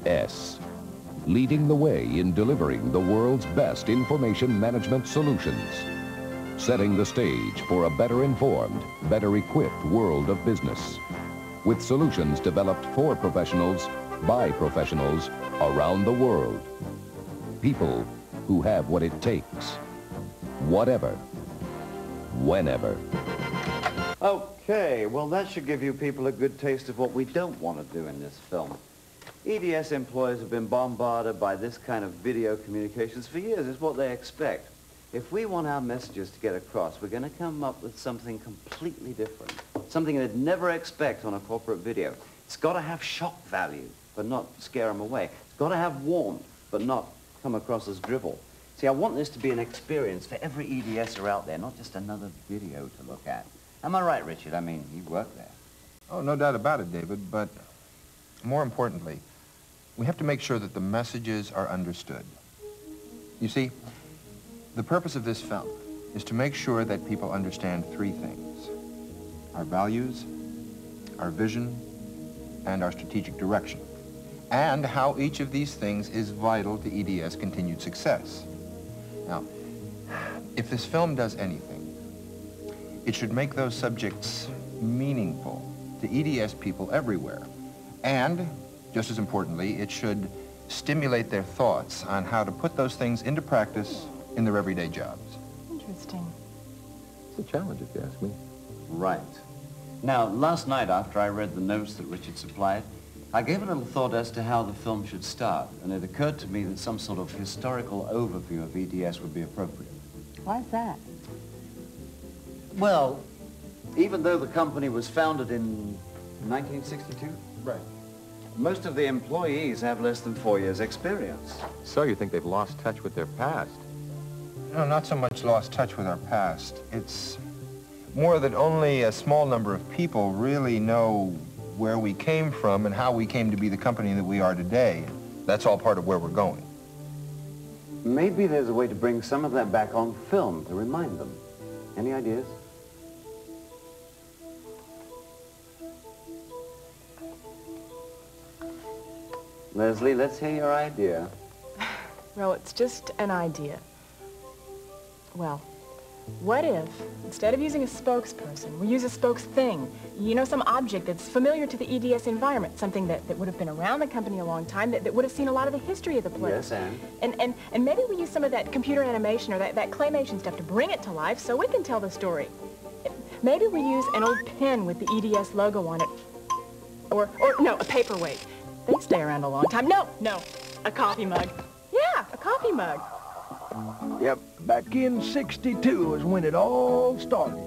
EDS, leading the way in delivering the world's best information management solutions, setting the stage for a better informed, better equipped world of business, with solutions developed for professionals by professionals around the world. People who have what it takes, whatever, whenever. Okay, well that should give you people a good taste of what we don't want to do in this film. EDS employees have been bombarded by this kind of video communications for years. It's what they expect. If we want our messages to get across, we're going to come up with something completely different, something they'd never expect on a corporate video. It's got to have shock value, but not scare them away. It's got to have warmth, but not come across as drivel. See, I want this to be an experience for every EDSer out there, not just another video to look at. Am I right, Richard? I mean, you work there. Oh, no doubt about it, David, but more importantly, we have to make sure that the messages are understood. You see, the purpose of this film is to make sure that people understand three things: our values, our vision, and our strategic direction, and how each of these things is vital to EDS' continued success. Now, if this film does anything, it should make those subjects meaningful to EDS people everywhere. And, just as importantly, it should stimulate their thoughts on how to put those things into practice in their everyday jobs. Interesting. It's a challenge, if you ask me. Right. Now, last night after I read the notes that Richard supplied, I gave a little thought as to how the film should start, and it occurred to me that some sort of historical overview of EDS would be appropriate. Why is that? Well, even though the company was founded in 1962, Right. most of the employees have less than 4 years' experience. So you think they've lost touch with their past? No, not so much lost touch with our past. It's more that only a small number of people really know where we came from and how we came to be the company that we are today. That's all part of where we're going. Maybe there's a way to bring some of that back on film to remind them. Any ideas? Leslie, let's hear your idea. Well, it's just an idea. Well, what if, instead of using a spokesperson, we use a spokesthing? You know, some object that's familiar to the EDS environment, something that would have been around the company a long time, that would have seen a lot of the history of the place. Yes, and maybe we use some of that computer animation or that claymation stuff to bring it to life so we can tell the story. Maybe we use an old pen with the EDS logo on it. Or no, a paperweight. They stay around a long time. No, a coffee mug. Yeah, a coffee mug. Yep, back in '62 is when it all started.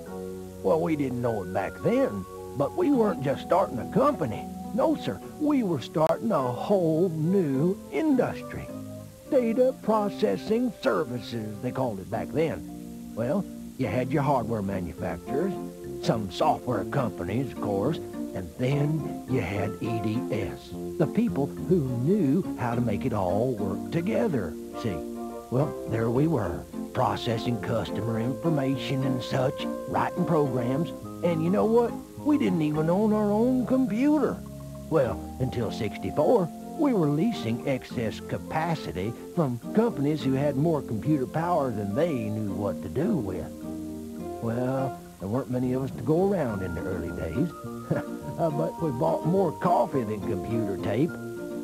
Well, we didn't know it back then, but we weren't just starting a company. No, sir, we were starting a whole new industry. Data processing services, they called it back then. Well, you had your hardware manufacturers, some software companies, of course, and then you had EDS, the people who knew how to make it all work together, see? Well, there we were, processing customer information and such, writing programs, and you know what? We didn't even own our own computer. Well, until '64, we were leasing excess capacity from companies who had more computer power than they knew what to do with. Well, there weren't many of us to go around in the early days. But we bought more coffee than computer tape.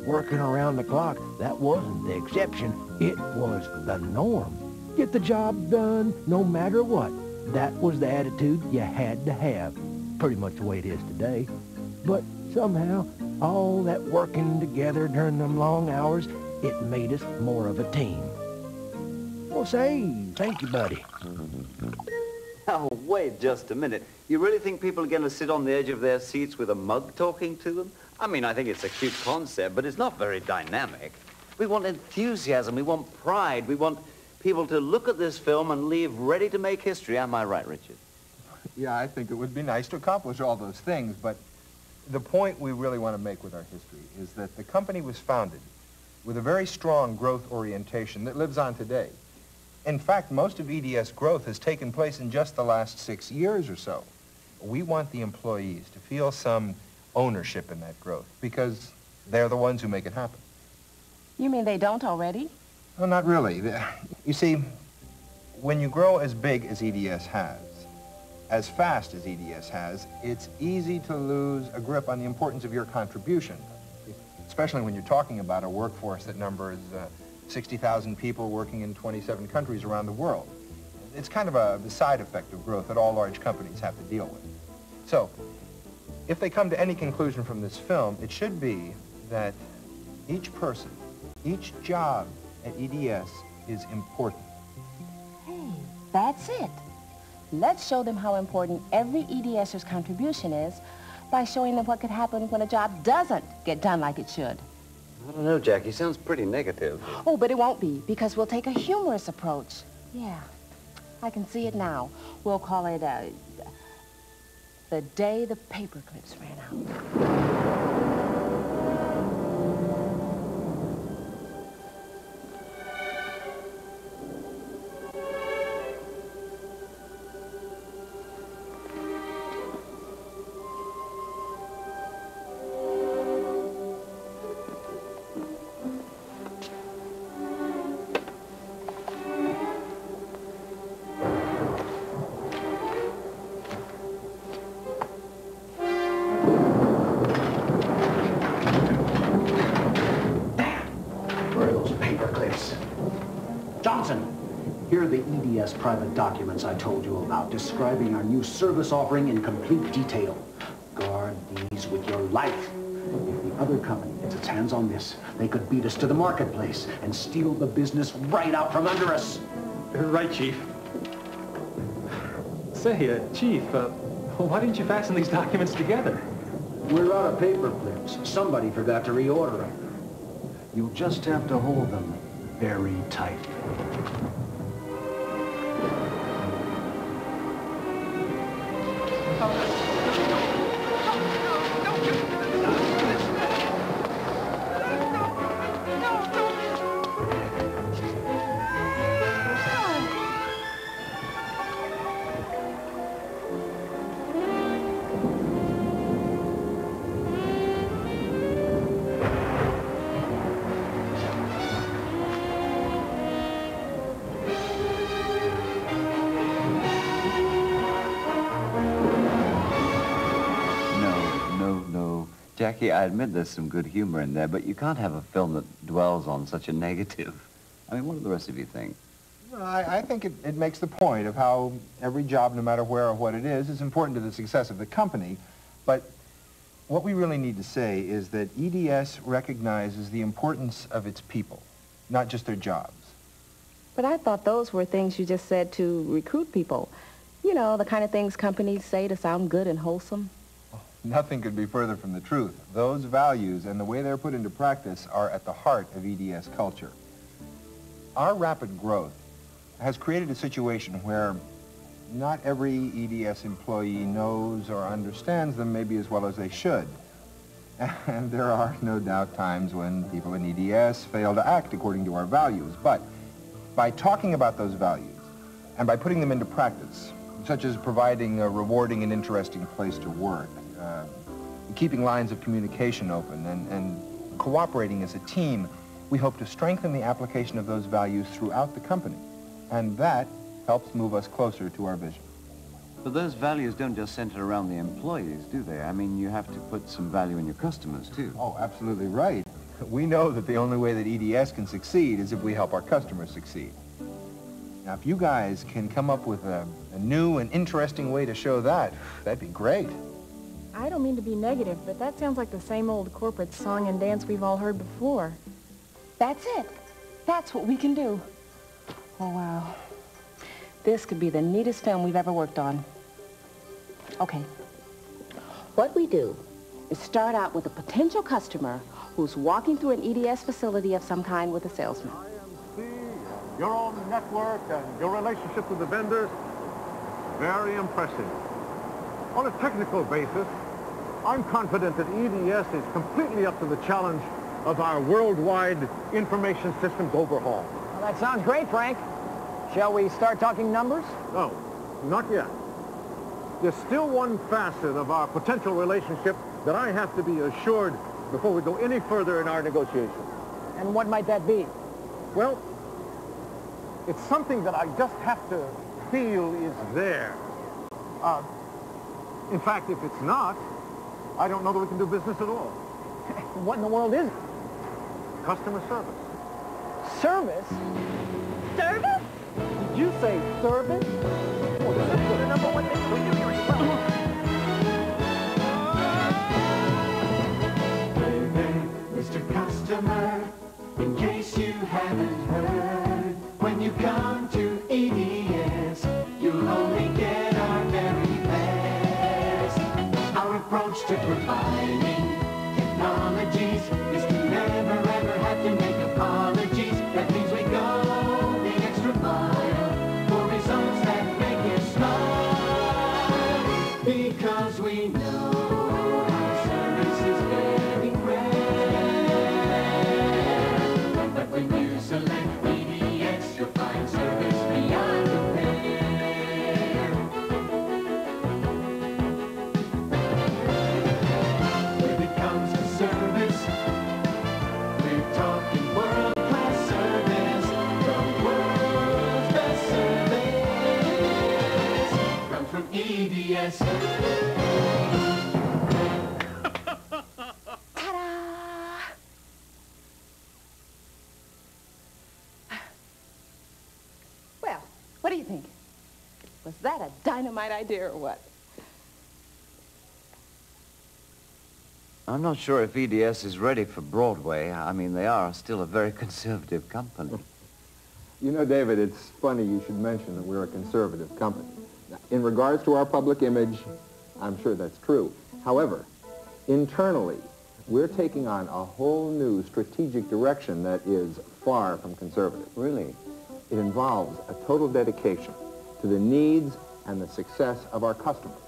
Working around the clock, that wasn't the exception. It was the norm. Get the job done no matter what. That was the attitude you had to have. Pretty much the way it is today. But somehow, all that working together during them long hours, it made us more of a team. Well, say, thank you, buddy. Now, wait just a minute. You really think people are going to sit on the edge of their seats with a mug talking to them? I mean, I think it's a cute concept, but it's not very dynamic. We want enthusiasm. We want pride. We want people to look at this film and leave ready to make history. Am I right, Richard? Yeah, I think it would be nice to accomplish all those things, but the point we really want to make with our history is that the company was founded with a very strong growth orientation that lives on today. In fact, most of EDS growth has taken place in just the last 6 years or so. We want the employees to feel some ownership in that growth because they're the ones who make it happen. You mean they don't already? No, not really. You see, when you grow as big as EDS has, as fast as EDS has, it's easy to lose a grip on the importance of your contribution, especially when you're talking about a workforce that numbers 60,000 people working in 27 countries around the world. It's kind of the side effect of growth that all large companies have to deal with. So, if they come to any conclusion from this film, it should be that each person, each job at EDS is important. Hey, that's it. Let's show them how important every EDSer's contribution is by showing them what could happen when a job doesn't get done like it should. I don't know, Jackie. Sounds pretty negative. Oh, but it won't be, because we'll take a humorous approach. Yeah, I can see it now. We'll call it The Day the Paper Clips Ran Out. Here are the EDS private documents I told you about, describing our new service offering in complete detail. Guard these with your life. If the other company gets its hands on this, they could beat us to the marketplace and steal the business right out from under us. Right, Chief. Say, Chief, why didn't you fasten these documents together? We're out of paper clips. Somebody forgot to reorder them. You'll just have to hold them very tight. Jackie, I admit there's some good humor in there, but you can't have a film that dwells on such a negative. I mean, what do the rest of you think? Well, I think it makes the point of how every job, no matter where or what it is important to the success of the company. But what we really need to say is that EDS recognizes the importance of its people, not just their jobs. But I thought those were things you just said to recruit people. You know, the kind of things companies say to sound good and wholesome. Nothing could be further from the truth. Those values and the way they're put into practice are at the heart of EDS culture. Our rapid growth has created a situation where not every EDS employee knows or understands them maybe as well as they should. And there are no doubt times when people in EDS fail to act according to our values. But by talking about those values and by putting them into practice, such as providing a rewarding and interesting place to work, keeping lines of communication open, and cooperating as a team, we hope to strengthen the application of those values throughout the company. And that helps move us closer to our vision. But those values don't just center around the employees, do they? I mean, you have to put some value in your customers, too. Oh, absolutely right. We know that the only way that EDS can succeed is if we help our customers succeed. Now, if you guys can come up with a new and interesting way to show that, that'd be great. I don't mean to be negative, but that sounds like the same old corporate song and dance we've all heard before. That's it. That's what we can do. Oh, wow. This could be the neatest film we've ever worked on. Okay. What we do is start out with a potential customer who's walking through an EDS facility of some kind with a salesman. IMC, your own network and your relationship with the vendors, very impressive. On a technical basis, I'm confident that EDS is completely up to the challenge of our worldwide information systems overhaul. Well, that sounds great, Frank. Shall we start talking numbers? No, not yet. There's still one facet of our potential relationship that I have to be assured before we go any further in our negotiations. And what might that be? Well, it's something that I just have to feel is there. In fact, if it's not, I don't know that we can do business at all. What in the world is it? Customer service. Service? Service? Did you say service? Well, that's the number one thing we do here as well. Mr. Customer, in case you haven't heard, when you come to EDS, you'll only get our very best. Our approach to providing technologies is to never ever have to make apologies. That means we go the extra mile for results that make you smile, because we know our service is very rare. But when you select EDS, you'll find service beyond compare. When it comes to service, we're talking world-class service. The world's best service comes from EDS. Well, what do you think? Was that a dynamite idea or what? I'm not sure if EDS is ready for Broadway. I mean, they are still a very conservative company. You know, David, it's funny you should mention that we're a conservative company. Now, in regards to our public image, I'm sure that's true. However, internally, we're taking on a whole new strategic direction that is far from conservative. Really? It involves a total dedication to the needs and the success of our customers.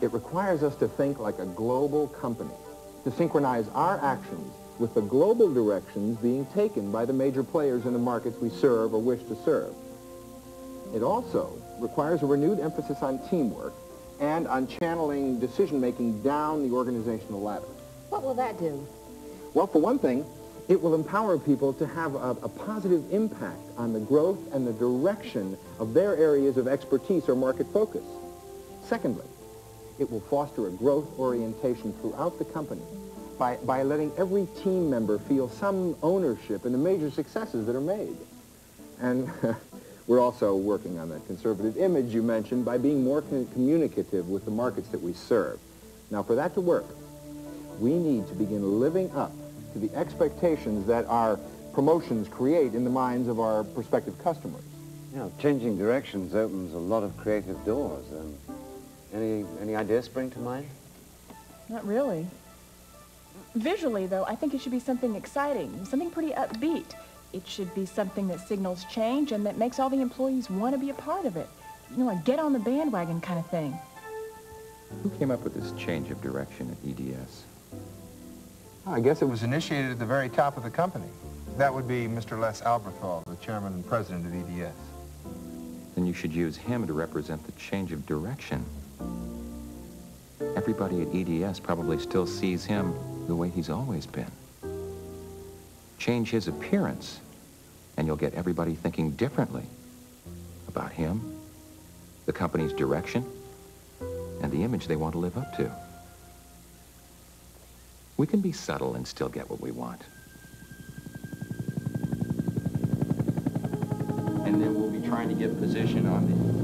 It requires us to think like a global company, to synchronize our actions with the global directions being taken by the major players in the markets we serve or wish to serve. It also requires a renewed emphasis on teamwork and on channeling decision-making down the organizational ladder. What will that do? Well, for one thing, it will empower people to have a positive impact on the growth and the direction of their areas of expertise or market focus. Secondly, it will foster a growth orientation throughout the company by letting every team member feel some ownership in the major successes that are made. And we're also working on that conservative image you mentioned by being more communicative with the markets that we serve. Now, for that to work, we need to begin living up to the expectations that our promotions create in the minds of our prospective customers. You know, changing directions opens a lot of creative doors. Any ideas spring to mind? Not really. Visually, though, I think it should be something exciting, something pretty upbeat. It should be something that signals change and that makes all the employees want to be a part of it. You know, a get on the bandwagon kind of thing. Who came up with this change of direction at EDS? I guess it was initiated at the very top of the company. That would be Mr. Les Alberthal, the chairman and president of EDS. Then you should use him to represent the change of direction. Everybody at EDS probably still sees him the way he's always been. Change his appearance, and you'll get everybody thinking differently about him, the company's direction, and the image they want to live up to. We can be subtle and still get what we want. And then we'll be trying to get position on the...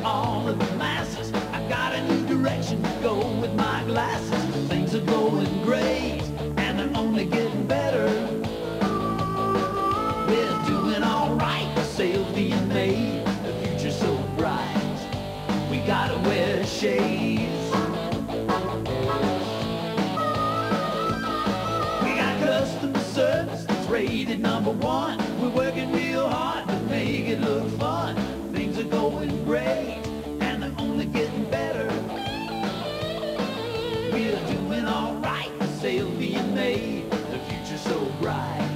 all of the masses. I got a new direction to go with my glasses. Things are going great, and they're only getting better. We're doing all right, the sales being made, the future's so bright. We gotta wear shades. We got customer service that's rated #1. We're working real hard to make it look fun. Things are going great, and they're only getting better. We're doing all right, the sales being made, the future's so bright.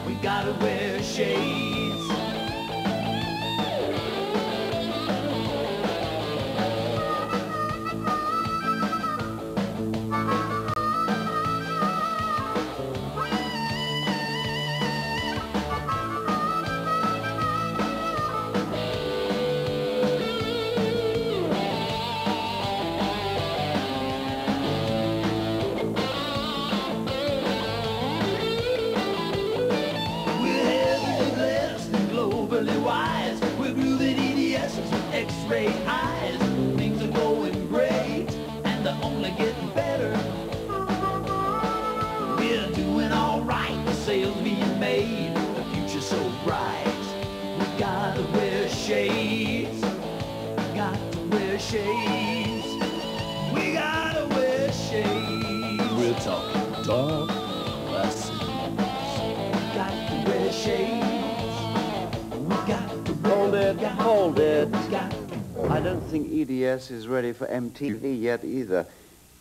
We gotta wear shades. Wise. We're grooving EDS's with X-ray eyes. Things are going great, and they're only getting better. We're doing all right, the sales being made, the future's so bright. We gotta wear shades. Got to wear shades. We gotta wear shades. We're talking dark glasses. Got to wear shades. Hold it. I don't think EDS is ready for MTV yet either.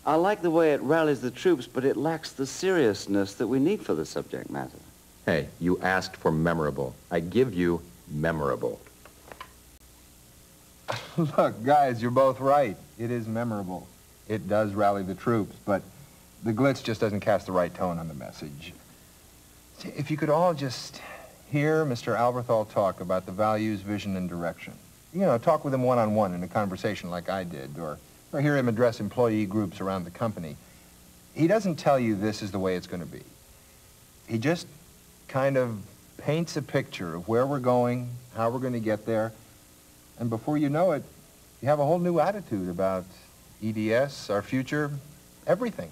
I like the way it rallies the troops, but it lacks the seriousness that we need for the subject matter. Hey, you asked for memorable. I give you memorable. Look, guys, you're both right. It is memorable. It does rally the troops, but the glitz just doesn't cast the right tone on the message. See, if you could all just hear Mr. Alberthal talk about the values, vision, and direction. You know, talk with him one-on-one in a conversation like I did, or hear him address employee groups around the company. He doesn't tell you this is the way it's going to be. He just kind of paints a picture of where we're going, how we're going to get there, and before you know it, you have a whole new attitude about EDS, our future, everything.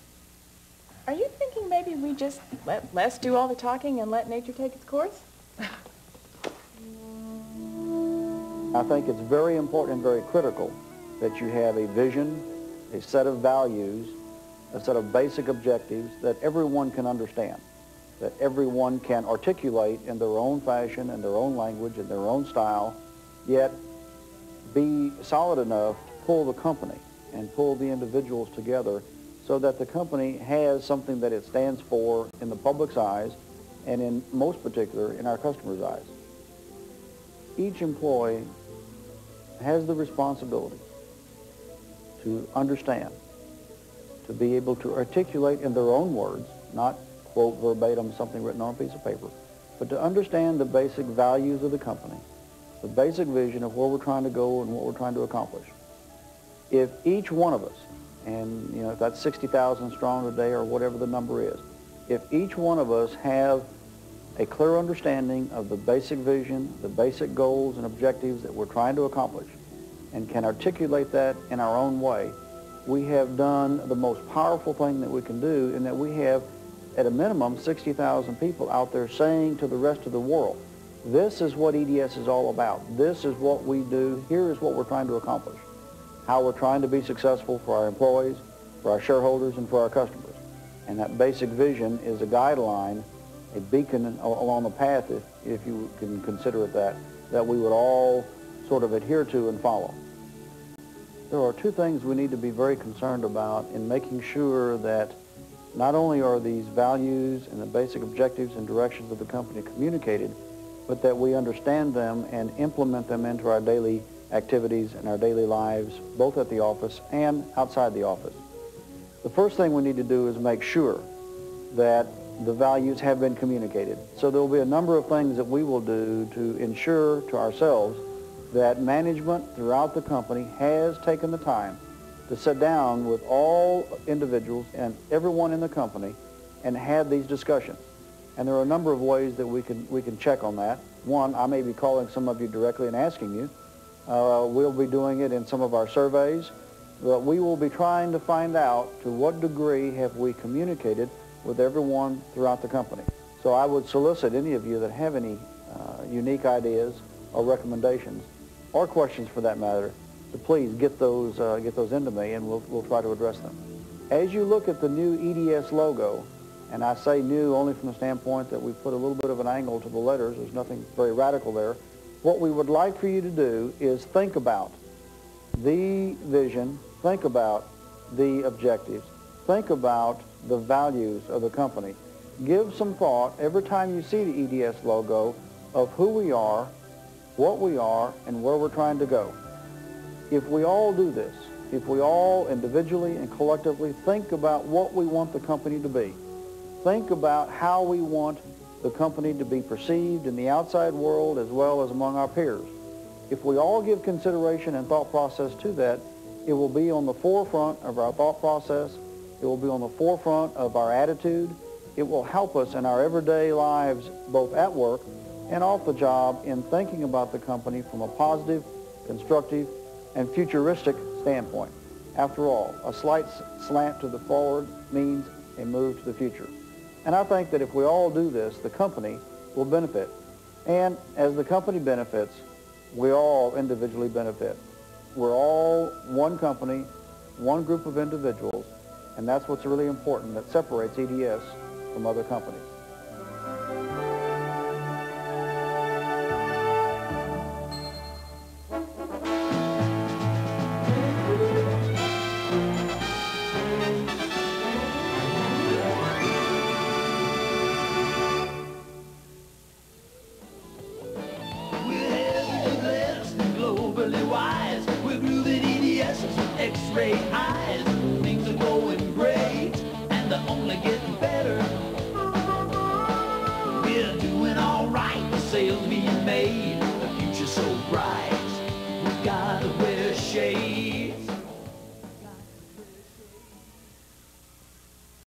Are you thinking maybe we just let Les do all the talking and let nature take its course? I think it's very important and very critical that you have a vision, a set of values, a set of basic objectives that everyone can understand, that everyone can articulate in their own fashion, in their own language, in their own style, yet be solid enough to pull the company and pull the individuals together so that the company has something that it stands for in the public's eyes and in most particular in our customers' eyes. Each employee has the responsibility to understand, to be able to articulate in their own words, not quote verbatim something written on a piece of paper, but to understand the basic values of the company, the basic vision of where we're trying to go and what we're trying to accomplish. If each one of us, and you know, if that's 60,000 strong today or whatever the number is, if each one of us have a clear understanding of the basic vision, the basic goals and objectives that we're trying to accomplish, and can articulate that in our own way, we have done the most powerful thing that we can do, in that we have, at a minimum, 60,000 people out there saying to the rest of the world, this is what EDS is all about. This is what we do. Here is what we're trying to accomplish. How we're trying to be successful for our employees, for our shareholders, and for our customers. And that basic vision is a guideline, a beacon along the path, if you can consider it that we would all sort of adhere to and follow. There are two things we need to be very concerned about in making sure that not only are these values and the basic objectives and directions of the company communicated, but that we understand them and implement them into our daily activities and our daily lives, both at the office and outside the office. The first thing we need to do is make sure that the values have been communicated. So there will be a number of things that we will do to ensure to ourselves that management throughout the company has taken the time to sit down with all individuals and everyone in the company and have these discussions. And there are a number of ways that we can check on that. One, I may be calling some of you directly and asking you, We'll be doing it in some of our surveys, but we will be trying to find out to what degree have we communicated with everyone throughout the company. So I would solicit any of you that have any unique ideas or recommendations, or questions for that matter, to please get those into me, and we'll try to address them. As you look at the new EDS logo, and I say new only from the standpoint that we put a little bit of an angle to the letters, there's nothing very radical there, what we would like for you to do is think about the vision, think about the objectives, think about the values of the company. Give some thought every time you see the EDS logo of who we are, what we are, and where we're trying to go. If we all do this, if we all individually and collectively think about what we want the company to be, think about how we want the company to be perceived in the outside world as well as among our peers. If we all give consideration and thought process to that, it will be on the forefront of our thought process. It will be on the forefront of our attitude. It will help us in our everyday lives, both at work and off the job, in thinking about the company from a positive, constructive, and futuristic standpoint. After all, a slight slant to the forward means a move to the future. And I think that if we all do this, the company will benefit. And as the company benefits, we all individually benefit. We're all one company, one group of individuals, and that's what's really important that separates EDS from other companies. X-ray eyes, things are going great, and they're only getting better. We're doing all right, the sales being made, the future's so bright.